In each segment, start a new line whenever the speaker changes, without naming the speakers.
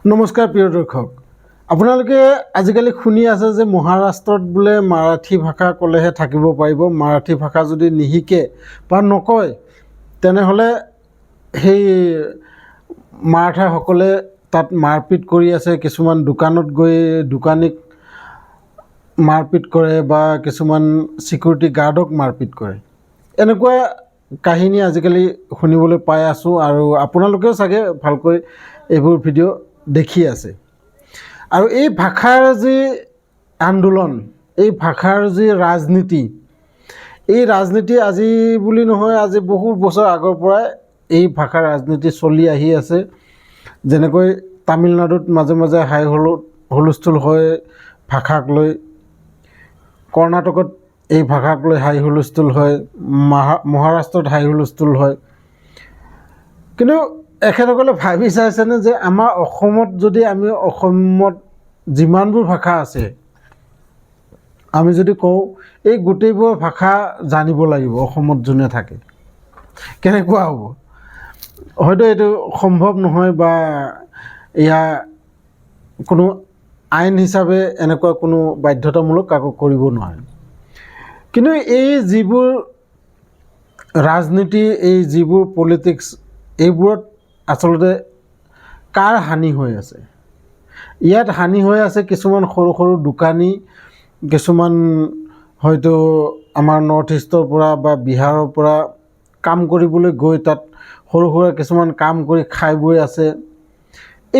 নমস্কাৰ প্ৰিয় দৰ্শক, আপোনালোকে আজিকালি শুনি আছে যে মহাৰাষ্ট্ৰত বোলে মাৰাঠী ভাষা ক'লেহে থাকিব পাৰিব। মাৰাঠী ভাষা যদি নিশিকে বা নকয় তেনেহ'লে সেই মাৰাঠাসকলে তাত মাৰপিট কৰি আছে। কিছুমান দোকানত গৈ দোকানীক মাৰপিট কৰে বা কিছুমান ছিকিউৰিটি গাৰ্ডক মাৰপিট কৰে। এনেকুৱা কাহিনী আজিকালি শুনিবলৈ পাই আছোঁ আৰু আপোনালোকেও চাগে ভালকৈ এইবোৰ ভিডিঅ' দেখি আছে। আৰু এই ভাষাৰ যি আন্দোলন, এই ভাষাৰ যি ৰাজনীতি, এই ৰাজনীতি আজি বুলি নহয়, আজি বহু বছৰ আগৰ পৰাই এই ভাষাৰ ৰাজনীতি চলি আহি আছে। যেনেকৈ তামিলনাডুত মাজে মাজে হুলস্থুল হয় ভাষাক লৈ, কৰ্ণাটকত এই ভাষাক লৈ হাই হুলস্থুল হয়, মহাৰাষ্ট্ৰত হাই হুলস্থুল হয়। কিন্তু এখেতসকলে ভাবি চাইছেনে যে আমাৰ অসমত যদি অসমত যিমানবোৰ ভাষা আছে, আমি যদি কওঁ এই গোটেইবোৰ ভাষা জানিব লাগিব অসমত যোনে থাকে, কেনেকুৱা হ'ব? হয়তো এইটো সম্ভৱ নহয় বা ইয়াৰ কোনো আইন হিচাপে এনেকুৱা কোনো বাধ্যতামূলক কাকো কৰিব নোৱাৰে। কিন্তু এই যিবোৰ ৰাজনীতি, এই যিবোৰ পলিটিক্স, এইবোৰত আচলতে কাৰ হানি হৈ আছে? ইয়াত হানি হৈ আছে কিছুমান সৰু সৰু দোকানী, কিছুমান হয়তো আমাৰ নৰ্থ ইষ্টৰ পৰা বা বিহাৰৰ পৰা কাম কৰিবলৈ গৈ তাত সৰু সুৰা কিছুমান কাম কৰি খাই বৈ আছে।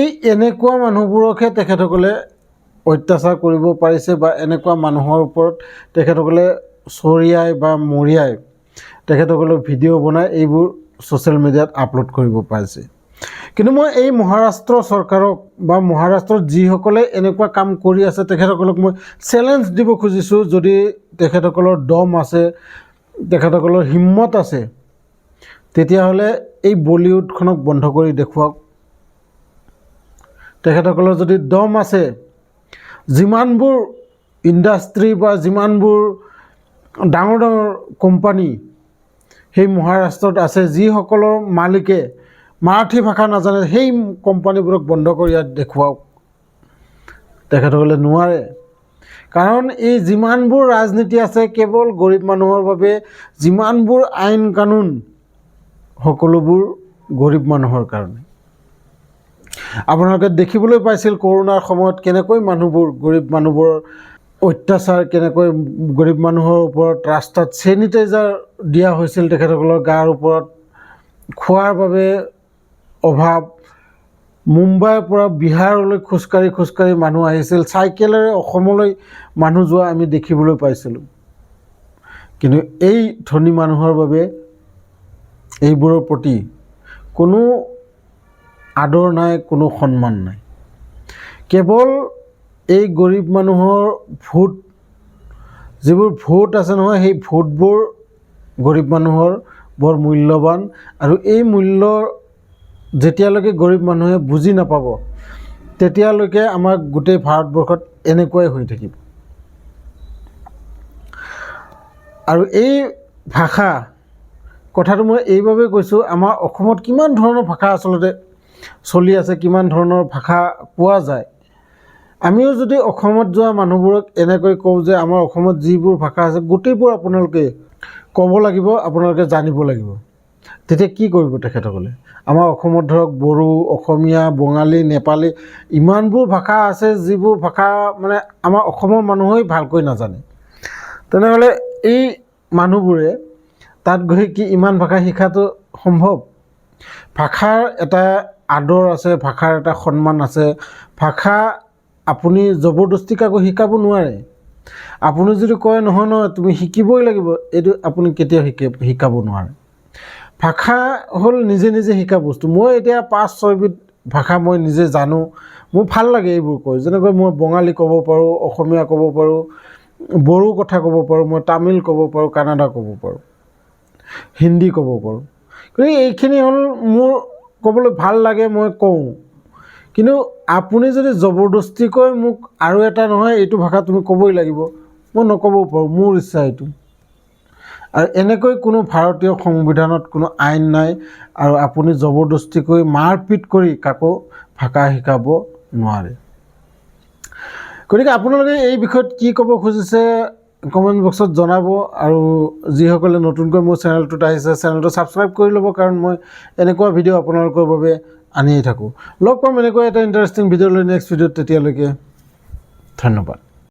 এই এনেকুৱা মানুহবোৰকহে তেখেতসকলে অত্যাচাৰ কৰিব পাৰিছে বা এনেকুৱা মানুহৰ ওপৰত তেখেতসকলে চৰিয়াই বা মৰিয়াই তেখেতসকলে ভিডিঅ' বনাই এইবোৰ ছ'চিয়েল মিডিয়াত আপলোড কৰিব পাৰিছে। কিন্তু মই এই মহাৰাষ্ট্ৰ চৰকাৰক বা মহাৰাষ্ট্ৰত যিসকলে এনেকুৱা কাম কৰি আছে তেখেতসকলক মই চেলেঞ্জ দিব খুজিছোঁ, যদি তেখেতসকলৰ দম আছে, তেখেতসকলৰ হিম্মত আছে, তেতিয়াহ'লে এই বলিউডখনক বন্ধ কৰি দেখুৱাওক। তেখেতসকলৰ যদি দম আছে, যিমানবোৰ ইণ্ডাষ্ট্ৰী বা যিমানবোৰ ডাঙৰ ডাঙৰ কোম্পানী সেই মহাৰাষ্ট্ৰত আছে, যিসকলৰ মালিকে মাৰাঠী ভাষা নাজানে, সেই কোম্পানীবোৰক বন্ধ কৰি ইয়াত দেখুৱাওক। তেখেতসকলে নোৱাৰে, কাৰণ এই যিমানবোৰ ৰাজনীতি আছে কেৱল গৰীব মানুহৰ বাবে, যিমানবোৰ আইন কানুন সকলোবোৰ গৰীব মানুহৰ কাৰণে। আপোনালোকে দেখিবলৈ পাইছিল কৰোণাৰ সময়ত কেনেকৈ গৰীব মানুহবোৰৰ অত্যাচাৰ, কেনেকৈ গৰীব মানুহৰ ওপৰত ৰাস্তাত চেনিটাইজাৰ দিয়া হৈছিল, তেখেতসকলৰ গাৰ ওপৰত খোৱাৰ বাবে অভাৱ। মুম্বাইৰ পৰা বিহাৰলৈ খোজকাঢ়ি মানুহ আহিছিল, চাইকেলেৰে অসমলৈ মানুহ যোৱা আমি দেখিবলৈ পাইছিলোঁ। কিন্তু এই ধনী মানুহৰ বাবে এইবোৰৰ প্ৰতি কোনো আদৰ নাই, কোনো সন্মান নাই। কেৱল এই গৰীব মানুহৰ ভোট, যিবোৰ ভোট আছে নহয়, সেই ভোটবোৰ গৰীব মানুহৰ বৰ মূল্যৱান। আৰু এই মূল্য যেতিয়ালৈকে গৰীব মানুহে বুজি নাপাব, তেতিয়ালৈকে আমাৰ গোটেই ভাৰতবৰ্ষত এনেকুৱাই হৈ থাকিব। আৰু এই ভাষা কথাটো মই এইবাবেই কৈছোঁ, আমাৰ অসমত কিমান ধৰণৰ ভাষা আচলতে চলি আছে, কিমান ধৰণৰ ভাষা পোৱা যায়। আমিও যদি অসমত যোৱা মানুহবোৰক এনেকৈ কওঁ যে আমাৰ অসমত যিবোৰ ভাষা আছে গোটেইবোৰ আপোনালোকে ক'ব লাগিব, আপোনালোকে জানিব লাগিব, তেতিয়া কি কৰিব তেখেতসকলে? আমাৰ অসমত ধৰক বড়ো, অসমীয়া, বঙালী, নেপালী, ইমানবোৰ ভাষা আছে যিবোৰ ভাষা মানে আমাৰ অসমৰ মানুহেই ভালকৈ নাজানে। তেনেহ'লে এই মানুহবোৰে তাত গৈ কি ইমান ভাষা শিকাটো সম্ভৱ? ভাষাৰ এটা আদৰ আছে, ভাষাৰ এটা সন্মান আছে। ভাষা আপুনি জবৰদস্তি কাকো শিকাব নোৱাৰে। আপুনি যদি কয় নহয় তুমি শিকিবই লাগিব, এইটো আপুনি কেতিয়াও শিকাব নোৱাৰে। ভাষা হ'ল নিজে নিজে শিকা বস্তু। মই এতিয়া 5-6বিধ ভাষা মই নিজে জানো, মোৰ ভাল লাগে এইবোৰ কৈ। যেনেকৈ মই বঙালী ক'ব পাৰোঁ, অসমীয়া ক'ব পাৰোঁ, বড়ো কথা ক'ব পাৰোঁ, মই তামিল ক'ব পাৰোঁ, কানাডা ক'ব পাৰোঁ, হিন্দী ক'ব পাৰোঁ। কিন্তু এইখিনি হ'ল মোৰ ক'বলৈ ভাল লাগে, মই কওঁ। কিন্তু আপুনি যদি জবৰদস্তিকৈ মোক আৰু এটা নহয় এইটো ভাষা তুমি ক'বই লাগিব, মই নক'বও পাৰোঁ, মোৰ ইচ্ছা এইটো। আৰু এনেকৈ কোনো ভাৰতীয় সংবিধানত কোনো আইন নাই আৰু আপুনি জবৰদস্তিকৈ মাৰপিট কৰি কাকো ভাষা শিকাব নোৱাৰে। গতিকে আপোনালোকে এই বিষয়ত কি ক'ব খুজিছে কমেণ্ট বক্সত জনাব। আৰু যিসকলে নতুনকৈ মোৰ চেনেলটোত আহিছে চেনেলটো ছাবস্ক্ৰাইব কৰি ল'ব, কাৰণ মই এনেকুৱা ভিডিঅ' আপোনালোকৰ বাবে আনিয়েই থাকোঁ। লগ পাম এনেকুৱা এটা ইণ্টাৰেষ্টিং ভিডিঅ' লৈ নেক্সট ভিডিঅ'ত। তেতিয়ালৈকে ধন্যবাদ।